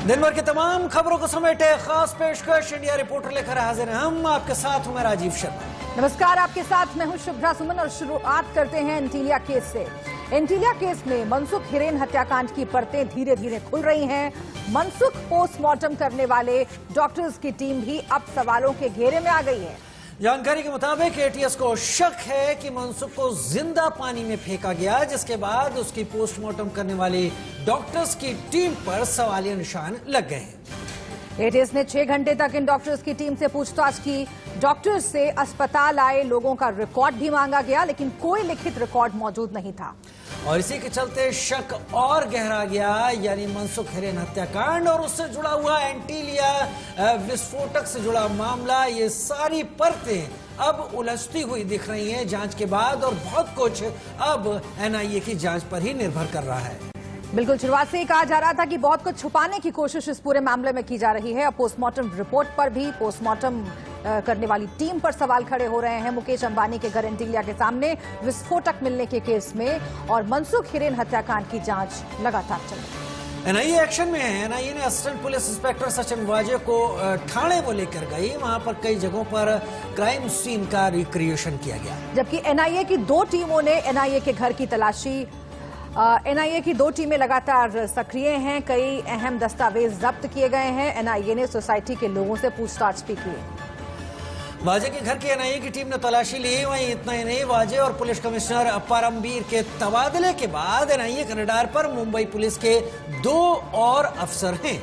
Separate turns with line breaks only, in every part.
दिन भर की तमाम खबरों को समेटे खास पेशकश इंडिया रिपोर्टर लेकर हाजिर हैं हम। आपके साथ हूं मैं राजीव शर्मा।
नमस्कार, आपके साथ मैं हूं शुभ्रा सुमन और शुरुआत करते हैं एंटीलिया केस से। एंटीलिया केस में मनसुख हिरेन हत्याकांड की परतें धीरे धीरे खुल रही हैं। मनसुख पोस्टमार्टम करने वाले डॉक्टर्स की टीम भी अब सवालों के घेरे में आ गई है।
जानकारी के मुताबिक एटीएस को शक है कि मनसुख को जिंदा पानी में फेंका गया, जिसके बाद उसकी पोस्टमार्टम करने वाली डॉक्टर्स की टीम पर सवालिया निशान लग गए हैं।
एटीएस ने 6 घंटे तक इन डॉक्टर्स की टीम से पूछताछ की। डॉक्टर्स से अस्पताल आए लोगों का रिकॉर्ड भी मांगा गया, लेकिन कोई लिखित रिकॉर्ड मौजूद नहीं था
और इसी के चलते शक और गहरा गया, यानी मनसुख हिरेन हत्याकांड और उससे जुड़ा हुआ एंटीलिया विस्फोटक से जुड़ा मामला। ये सारी परतें अब उलझती हुई दिख रही हैं जांच के बाद, और बहुत कुछ अब एनआईए की जांच पर ही निर्भर कर रहा है।
बिल्कुल, शुरुआत से ही कहा जा रहा था कि बहुत कुछ छुपाने की कोशिश इस पूरे मामले में की जा रही है। अब पोस्टमार्टम रिपोर्ट पर भी, पोस्टमार्टम करने वाली टीम पर सवाल खड़े हो रहे हैं। मुकेश अंबानी के घर एंटीलिया के सामने विस्फोटक मिलने के केस में और मनसुख हिरेन हत्याकांड की जांच लगातार चल रही है।
एनआईए एक्शन में है। एनआईए ने असिस्टेंट पुलिस इंस्पेक्टर सचिन वाजे को ठाणे वो लेकर गई। वहां पर कई जगहों पर क्राइम सीन का रिक्रिएशन किया गया,
जबकि एनआईए की 2 टीमों ने एनआईए के घर की तलाशी। एनआईए की 2 टीमें लगातार सक्रिय हैं। कई अहम दस्तावेज जब्त किए गए हैं। एनआईए ने सोसाइटी के लोगों से पूछताछ भी की।
वाजे के घर की एनआईए की टीम ने तलाशी ली। वहीं इतना ही नहीं, वाजे और पुलिस कमिश्नर परमबीर के तबादले के बाद एनआईए के रडार पर मुंबई पुलिस के 2 और अफसर हैं।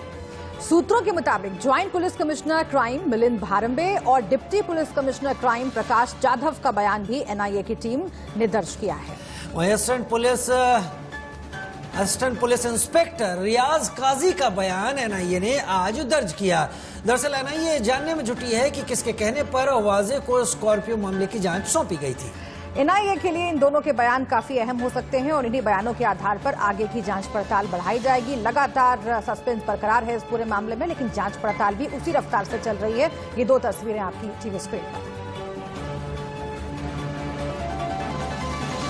सूत्रों के मुताबिक joint police commissioner crime Milind Bharambe और deputy police commissioner crime Prakash Jadhav का बयान भी एनआईए की टीम ने दर्ज किया है।
वहीं असिस्टेंट पुलिस इंस्पेक्टर रियाज काजी का बयान एनआईए ने आज दर्ज किया। दरअसल एनआईए जानने में जुटी है कि किसके कहने पर वाजे को स्कॉर्पियो मामले की जांच सौंपी गई थी।
एनआईए के लिए इन दोनों के बयान काफी अहम हो सकते हैं और इन्हीं बयानों के आधार पर आगे की जांच पड़ताल बढ़ाई जाएगी। लगातार सस्पेंस बरकरार है इस पूरे मामले में, लेकिन जांच पड़ताल भी उसी रफ्तार से चल रही है। ये 2 तस्वीरें आपकी टीवी स्क्रीन पर।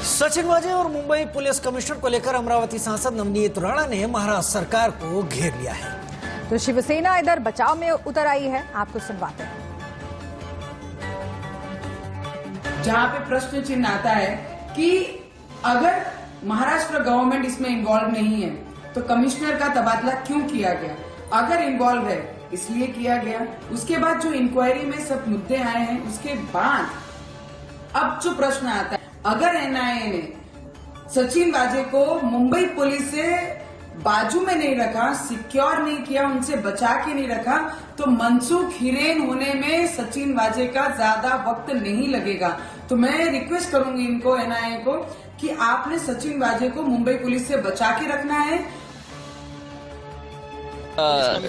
सचिन वाजे और मुंबई पुलिस कमिश्नर को लेकर अमरावती सांसद नवनीत राणा ने महाराष्ट्र सरकार को घेर लिया है।
तो शिवसेना इधर बचाव में उतर आई है, आपको सुनवाते हैं।
जहां पे प्रश्न चिन्ह आता है कि अगर महाराष्ट्र गवर्नमेंट इसमें इन्वॉल्व नहीं है तो कमिश्नर का तबादला क्यों किया गया? अगर इन्वॉल्व है इसलिए किया गया। उसके बाद जो इंक्वायरी में सब मुद्दे आए हैं, उसके बाद अब जो प्रश्न आता है, अगर एनआईए ने सचिन वाजे को मुंबई पुलिस से बाजू में नहीं रखा, सिक्योर नहीं किया, उनसे बचा के नहीं रखा, तो मनसुख हिरेन होने में सचिन वाजे का ज्यादा वक्त नहीं लगेगा। तो मैं रिक्वेस्ट करूंगी इनको, एनआईए को, कि आपने सचिन वाजे को मुंबई पुलिस से बचा के रखना है।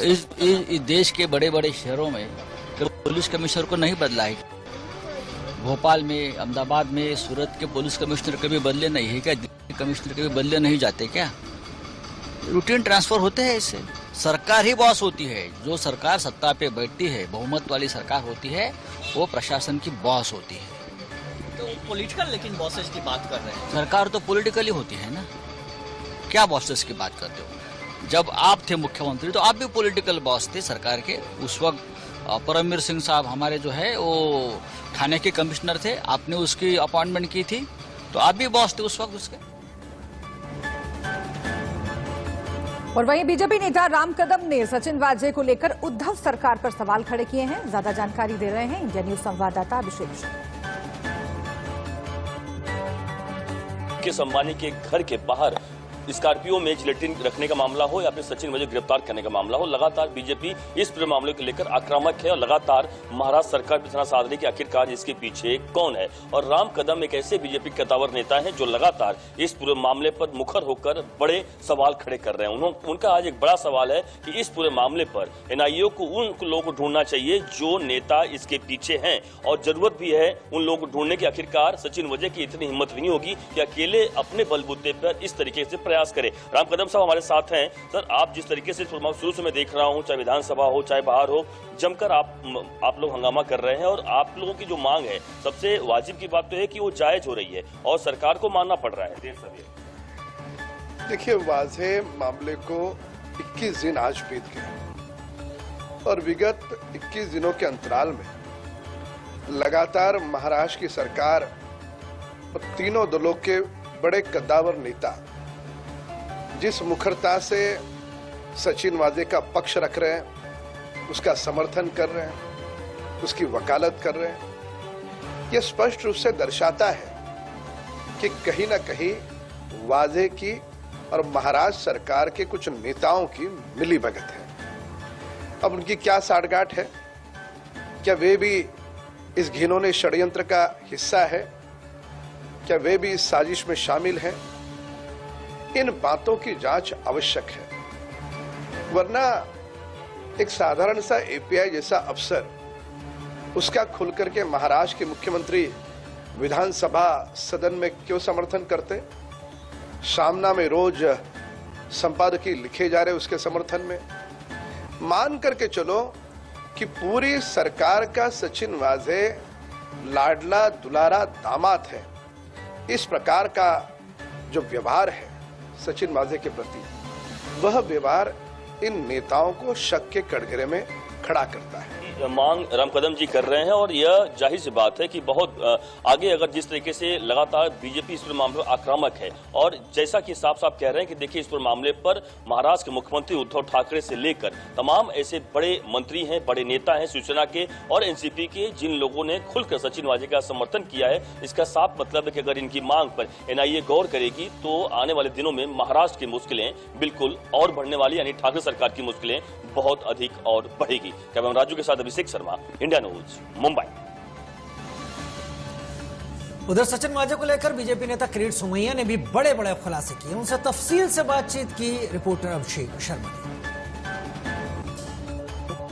इस देश के बड़े बड़े शहरों में पुलिस कमिश्नर को नहीं बदला है। भोपाल में, अहमदाबाद में, सूरत के पुलिस कमिश्नर कभी बदले नहीं है क्या? दिल्ली कमिश्नर कभी बदले नहीं जाते क्या? रूटीन ट्रांसफर होते हैं इससे। सरकार ही बॉस होती है। जो सरकार सत्ता पे बैठती है, बहुमत वाली सरकार होती है, वो प्रशासन की बॉस होती है।
तो पॉलिटिकल लेकिन बॉसेस की बात कर रहे हैं।
सरकार तो पॉलिटिकली होती है ना। क्या बॉसेस की बात करते हो? जब आप थे मुख्यमंत्री तो आप भी पॉलिटिकल बॉस थे सरकार के। उस वक्त परमबीर सिंह साहब हमारे जो है वो थाने के कमिश्नर थे। आपने उसकी अपॉइंटमेंट की थी, तो आप भी बॉस थे उस वक्त उसके।
और वहीं बीजेपी नेता राम कदम ने सचिन वाजे को लेकर उद्धव सरकार पर सवाल खड़े किए हैं। ज्यादा जानकारी दे रहे हैं इंडिया न्यूज संवाददाता अभिषेक सिंह।
मुकेश अंबानी के घर के बाहर स्कॉर्पियो में जिलेटिन रखने का मामला हो या फिर सचिन वाजे गिरफ्तार करने का मामला हो, लगातार बीजेपी इस पूरे मामले को लेकर आक्रामक है और लगातार महाराष्ट्र सरकार भी निशाना साध रही कि आखिरकार इसके पीछे कौन है। और राम कदम एक ऐसे बीजेपी के कद्दावर नेता हैं जो लगातार इस पूरे मामले पर मुखर होकर बड़े सवाल खड़े कर रहे हैं। उनका आज एक बड़ा सवाल है कि इस पूरे मामले पर एनआईए को उन लोगों को ढूंढना चाहिए जो नेता इसके पीछे हैं, और जरूरत भी है उन लोगों को ढूंढने की। आखिरकार सचिन वाजे की इतनी हिम्मत नहीं होगी कि अकेले अपने बलबूते पर इस तरीके से प्रयास करें। राम कदम साहब हमारे साथ हैं। सर, आप जिस तरीके से शुरू से मैं देख रहा हूं, चाहे विधानसभा हो चाहे बाहर हो, जमकर आप लोग हंगामा कर रहे हैं और आप लोगों की जो मांग है, सबसे वाजिब की बात तो है कि वो जायज हो रही है और सरकार को मानना पड़ रहा है।
देखिए, वाजे मामले को 21 दिन आज बीत गए और विगत 21 दिनों के अंतराल में लगातार महाराष्ट्र की सरकार और तीनों दलों के बड़े कद्दावर नेता जिस मुखरता से सचिन वाजे का पक्ष रख रहे हैं, उसका समर्थन कर रहे हैं, उसकी वकालत कर रहे हैं, यह स्पष्ट रूप से दर्शाता है कि कहीं ना कहीं वाजे की और महाराष्ट्र सरकार के कुछ नेताओं की मिलीभगत है। अब उनकी क्या साठगांठ है? क्या वे भी इस घिनौने षड्यंत्र का हिस्सा है? क्या वे भी इस साजिश में शामिल हैं? इन बातों की जांच आवश्यक है, वरना एक साधारण सा एपीआई जैसा अफसर उसका खुल करके महाराष्ट्र के मुख्यमंत्री विधानसभा सदन में क्यों समर्थन करते? सामना में रोज संपादकीय लिखे जा रहे उसके समर्थन में। मान करके चलो कि पूरी सरकार का सचिन वाजे लाडला दुलारा दामाद है। इस प्रकार का जो व्यवहार है सचिन वाजे के प्रति, वह व्यवहार इन नेताओं को शक के कटघरे में खड़ा करता है।
मांग राम कदम जी कर रहे हैं और यह जाहिर सी बात है कि बहुत आगे अगर जिस तरीके से लगातार बीजेपी इस पूरे मामले में आक्रामक है और जैसा कि साफ साफ कह रहे हैं कि देखिए इस पूरे मामले पर महाराष्ट्र के मुख्यमंत्री उद्धव ठाकरे से लेकर तमाम ऐसे बड़े मंत्री हैं, बड़े नेता हैं शिवसेना के और एनसीपी के, जिन लोगों ने खुलकर सचिन वाजे का समर्थन किया है। इसका साफ मतलब है कि अगर इनकी मांग पर एनआईए गौर करेगी तो आने वाले दिनों में महाराष्ट्र की मुश्किलें बिल्कुल और बढ़ने वाली, यानी ठाकरे सरकार की मुश्किलें बहुत अधिक और बढ़ेगी। कैमरामैन राजू के साथ अभिषेक शर्मा, इंडिया न्यूज, मुंबई।
उधर सचिन वाजे को लेकर बीजेपी नेता किरीट सोमैया ने भी बड़े बड़े खुलासे किए। उनसे तफसील से बातचीत की रिपोर्टर अभिषेक शर्मा ने।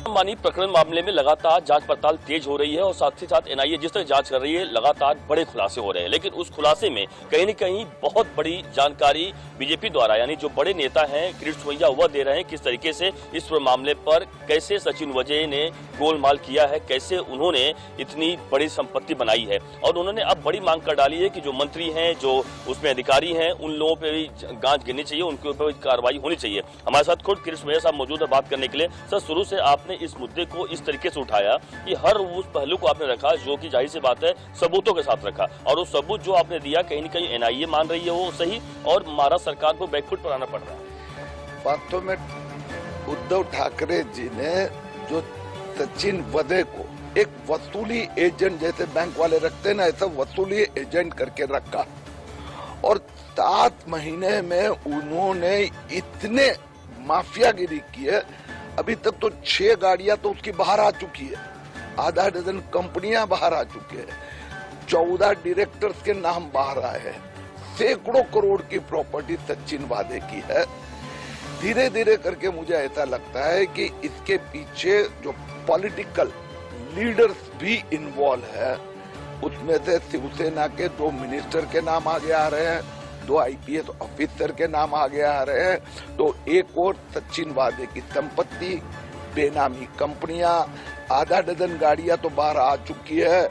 अंबानी प्रकरण मामले में लगातार जांच पड़ताल तेज हो रही है और साथ ही साथ एनआईए जिस तरह जांच कर रही है लगातार बड़े खुलासे हो रहे हैं, लेकिन उस खुलासे में कहीं न कहीं बहुत बड़ी जानकारी बीजेपी द्वारा, यानी जो बड़े नेता हैं किरीट सोमैया, वह दे रहे हैं किस तरीके से इस मामले पर कैसे सचिन वाजे ने गोलमाल किया है, कैसे उन्होंने इतनी बड़ी संपत्ति बनाई है। और उन्होंने अब बड़ी मांग कर डाली है कि जो मंत्री हैं, जो उसमें अधिकारी हैं, उन लोगों पर भी गांच गिरनी चाहिए, उनके ऊपर भी कार्रवाई होनी चाहिए। हमारे साथ खुद किरीट सोमैया साहब मौजूद है बात करने के लिए। सर, शुरू से आपने इस मुद्दे को इस तरीके से उठाया कि हर उस पहलू को आपने रखा जो कि जाहिर सी बात है सबूतों के साथ रखा, और वो सबूत जो आपने दिया कहीं न कहीं एनआईए मान रही है वो सही, और महाराष्ट्र सरकार को बैकफुट पर आना पड़ रहा है।
वास्तव में उद्धव ठाकरे जी ने जो सचिन वाजे को एक वसूली एजेंट, जैसे बैंक वाले रखते हैं ना, ऐसा वसूली एजेंट करके रखा, और 7 महीने में उन्होंने इतने माफियागिरी की है। अभी तक तो 6 गाड़ियां तो उसकी बाहर आ चुकी है, आधा डजन कंपनियां बाहर आ चुकी है, 14 डायरेक्टर्स के नाम बाहर आए हैं, सैकड़ों करोड़ की प्रॉपर्टी सचिन वाजे की है। धीरे धीरे करके मुझे ऐसा लगता है कि इसके पीछे जो पॉलिटिकल लीडर्स भी इन्वॉल्व है, उसमें से शिवसेना के 2 मिनिस्टर के नाम आगे आ रहे हैं, 2 आईपीएस ऑफिसर के नाम आगे आ रहे हैं, तो एक और सचिन वाजे की संपत्ति, बेनामी कंपनियां, आधा डजन गाड़ियां तो बाहर आ चुकी है,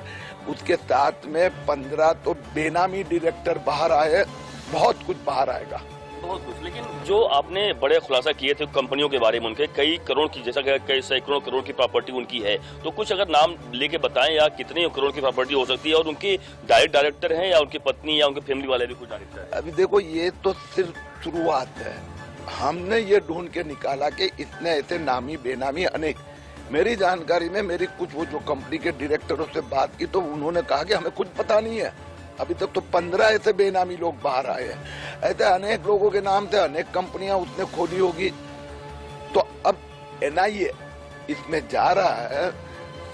उसके साथ में 15 तो बेनामी डायरेक्टर बाहर आए, बहुत कुछ बाहर आएगा,
बहुत कुछ। लेकिन जो आपने बड़े खुलासा किए थे कंपनियों के बारे में, उनके कई करोड़ की, जैसा कि कई सैकड़ों करोड़ की प्रॉपर्टी उनकी है, तो कुछ अगर नाम लेके बताएं या कितने करोड़ की प्रॉपर्टी हो सकती है, और उनके डायरेक्ट डायरेक्टर हैं या उनकी पत्नी या उनके फैमिली वाले भी कुछ डायरेक्टर हैं?
अभी देखो, ये तो सिर्फ शुरुआत है। हमने ये ढूंढ के निकाला कि इतने ऐसे नामी बेनामी अनेक, मेरी जानकारी में मेरी कुछ वो जो कंपनी के डायरेक्टरों से बात की तो उन्होंने कहा कि हमें कुछ पता नहीं है, अभी तक तो 15 ऐसे बेनामी लोग बाहर आए हैं। ऐसे अनेक लोगों के नाम से अनेक कंपनियां उसने खोली होगी। तो अब एनआईए इसमें जा रहा है,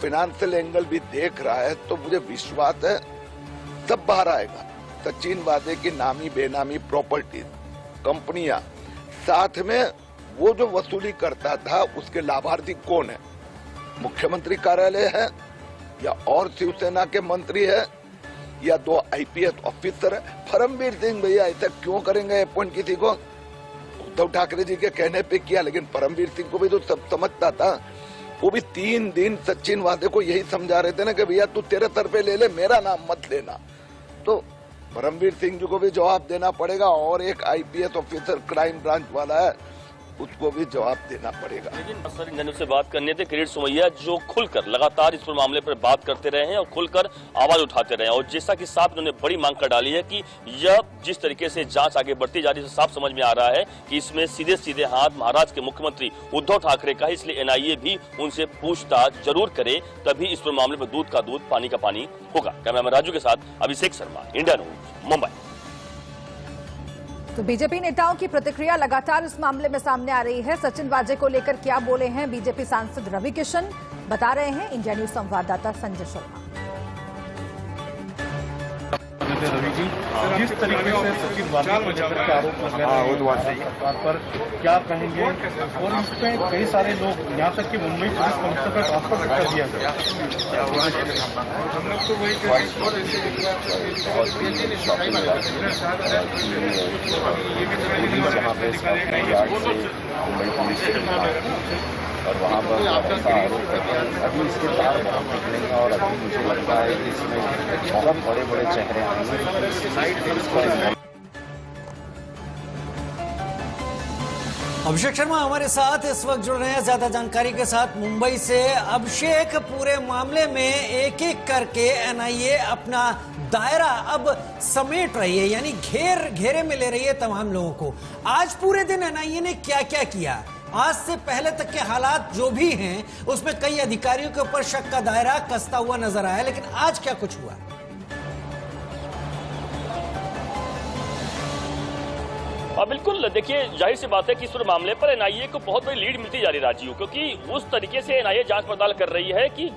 फाइनेंशियल एंगल भी देख रहा है, तो मुझे विश्वास है सब बाहर आएगा। सचिन वाजे की नामी बेनामी प्रॉपर्टी, कंपनियां, साथ में वो जो वसूली करता था उसके लाभार्थी कौन है, मुख्यमंत्री कार्यालय है या और शिवसेना के मंत्री है या 2 आईपीएस ऑफिसर है। परमवीर सिंह भैया ऐसा क्यों करेंगे अपॉइंट किसी को? उद्धव ठाकरे जी के कहने पे किया, लेकिन परमवीर सिंह को भी तो सब समझता था। वो भी 3 दिन सचिन वाजे को यही समझा रहे थे ना कि भैया तू तेरे सर पे ले ले, मेरा नाम मत लेना। तो परमवीर सिंह जी को भी जवाब देना पड़ेगा। और एक आईपीएस ऑफिसर क्राइम ब्रांच वाला है, उसको भी जवाब देना पड़ेगा।
लेकिन सर इंजन से बात करने थे किरीट सोमैया जो खुलकर लगातार इस मामले पर बात करते रहे हैं और खुलकर आवाज उठाते रहे हैं और जैसा कि साफ उन्होंने बड़ी मांग कर डाली है कि यह जिस तरीके से जांच आगे बढ़ती जा रही है साफ समझ में आ रहा है कि इसमें सीधे सीधे हाथ महाराष्ट्र के मुख्यमंत्री उद्धव ठाकरे का है, इसलिए एनआईए भी उनसे पूछताछ जरूर करे, तभी इस मामले में दूध का दूध पानी का पानी होगा। कैमरामैन राजू के साथ अभिषेक शर्मा, इंडिया न्यूज, मुंबई।
तो बीजेपी नेताओं की प्रतिक्रिया लगातार इस मामले में सामने आ रही है। सचिन वाजे को लेकर क्या बोले हैं बीजेपी सांसद रवि किशन, बता रहे हैं इंडिया न्यूज संवाददाता संजय शर्मा।
रवि जी, जिस तरीके से सचिन वाजे को लेकर के आरोप लगा रहे हैं सरकार पर, क्या कहेंगे? और इसमें कई सारे लोग, यहाँ तक कि मुंबई पुलिस कमिश्नर का ट्रांसफर कर दिया गया। हम लोग तो वही
और वहाँ पर ऐसा आरोप करते हैं। अभी इसके बाद बहुत निकलेंगे और अभी मुझे लगता है कि इसमें बहुत बड़े बड़े चेहरे आएंगे।
अभिषेक शर्मा हमारे साथ इस वक्त जुड़ रहे हैं ज्यादा जानकारी के साथ मुंबई से। अभिषेक, पूरे मामले में एक एक करके एनआईए अपना दायरा अब समेट रही है, यानी घेरे में ले रही है तमाम लोगों को। आज पूरे दिन एनआईए ने क्या क्या किया? आज से पहले तक के हालात जो भी हैं उसमें कई अधिकारियों के ऊपर शक का दायरा कसता हुआ नजर आया, लेकिन आज क्या कुछ हुआ?
बिल्कुल, देखिए जाहिर सी बात है कि इस पूरे मामले पर एनआईए को बहुत बड़ी लीड मिलती जा रही है राजीव, क्योंकि उस तरीके से एनआईए जांच पड़ताल कर रही है कि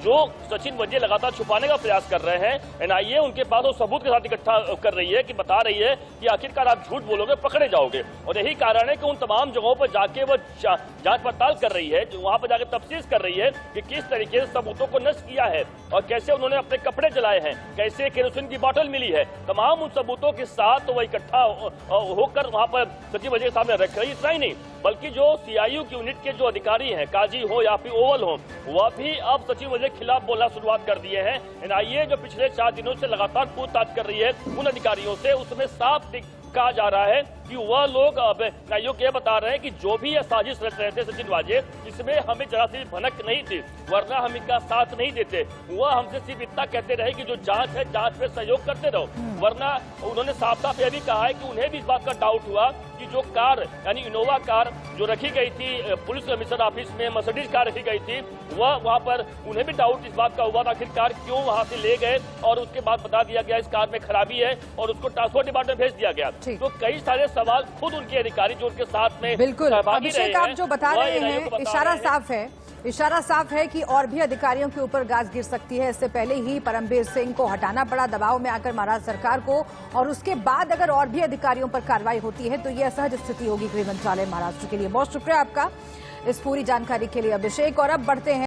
जो सचिन वाजे लगातार छुपाने का प्रयास कर रहे हैं, एनआईए उनके पास वो सबूत के साथ इकट्ठा कर रही है कि बता रही है कि आखिरकार आप झूठ बोलोगे पकड़े जाओगे। और यही कारण है कि उन तमाम जगहों पर जाके वो जांच पड़ताल कर रही है, वहां पर जाकर तफ्तीश कर रही है कि किस तरीके से सबूतों को नष्ट किया है और कैसे उन्होंने अपने कपड़े जलाए हैं, कैसे केरोसिन की बोतल मिली है। तमाम उन सबूतों के साथ वो इकट्ठा होकर वहां पर सचिन वाजे के सामने रख रही। इतना ही नहीं बल्कि जो सीआईयू की यूनिट के जो अधिकारी हैं, काजी हो या फिर ओवल हो, वह भी अब सचिन वाजे के खिलाफ बोलना शुरुआत कर दिए हैं। एनआईए जो पिछले 4 दिनों से लगातार पूछताछ कर रही है उन अधिकारियों से, उसमें साफ कहा जा रहा है कि वह लोग अब एनआईए को बता रहे हैं कि जो भी यह साजिश रच रहे थे सचिन वाजे, इसमें हमें जरा सी भनक नहीं थी, वरना हम इनका साथ नहीं देते। वह हमसे सिर्फ इतना कहते रहे कि जो जांच है जांच में सहयोग करते रहो, वरना उन्होंने साफ साफ यह भी कहा है कि उन्हें भी इस बात का डाउट हुआ कि जो कार यानी इनोवा कार जो रखी गई थी पुलिस कमिश्नर ऑफिस में, मर्सिडीज कार रखी गई थी, वह वहां पर उन्हें भी डाउट इस बात का हुआ था आखिरकार क्यों वहां से ले गए, और उसके बाद बता दिया गया इस कार में खराबी है और उसको ट्रांसपोर्ट डिपार्टमेंट भेज दिया गया। तो कई सारे सवाल खुद उनके अधिकारी जो उनके साथ में
बिल्कुल अभिषेक, आप जो बता रहे हैं इशारा साफ है कि और भी अधिकारियों के ऊपर गाज गिर सकती है। इससे पहले ही परमबीर सिंह को हटाना पड़ा दबाव में आकर महाराष्ट्र सरकार को, और उसके बाद अगर और भी अधिकारियों पर कार्रवाई होती है तो यह असहज स्थिति होगी गृह मंत्रालय महाराष्ट्र के लिए। बहुत शुक्रिया आपका इस पूरी जानकारी के लिए अभिषेक। और अब बढ़ते हैं